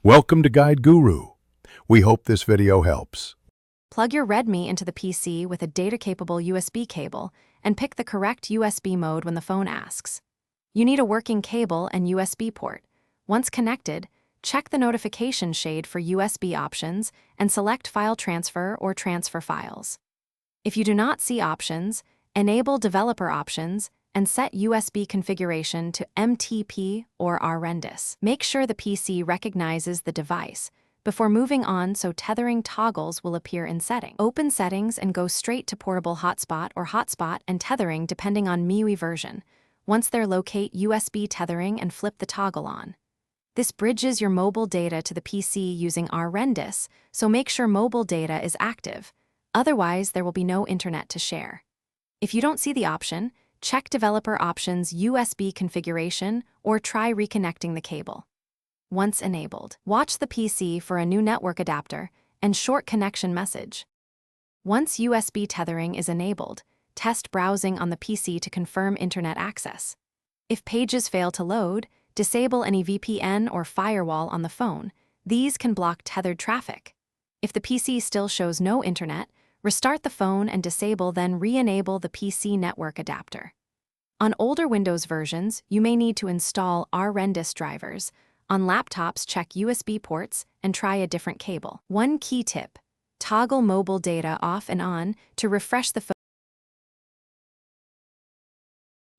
Welcome to Guide Guru. We hope this video helps. Plug your Redmi into the PC with a data-capable USB cable and pick the correct USB mode when the phone asks. You need a working cable and USB port. Once connected, check the notification shade for USB options and select File Transfer or Transfer Files. If you do not see options, enable Developer Options and set USB configuration to MTP or RRendis. Make sure the PC recognizes the device before moving on so tethering toggles will appear in Settings. Open Settings and go straight to Portable Hotspot or Hotspot and Tethering depending on MIUI version. Once there, locate USB Tethering and flip the toggle on. This bridges your mobile data to the PC using RRendis, so make sure mobile data is active. Otherwise, there will be no internet to share. If you don't see the option, check Developer Options USB configuration or try reconnecting the cable. Once enabled, watch the PC for a new network adapter and short connection message. Once USB tethering is enabled, test browsing on the PC to confirm internet access. If pages fail to load, disable any VPN or firewall on the phone. These can block tethered traffic. If the PC still shows no internet, restart the phone and disable, then re-enable the PC network adapter. On older Windows versions, you may need to install RRendis drivers. On laptops, check USB ports and try a different cable. One key tip: toggle mobile data off and on to refresh the phone.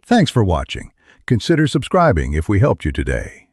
Thanks for watching. Consider subscribing if we helped you today.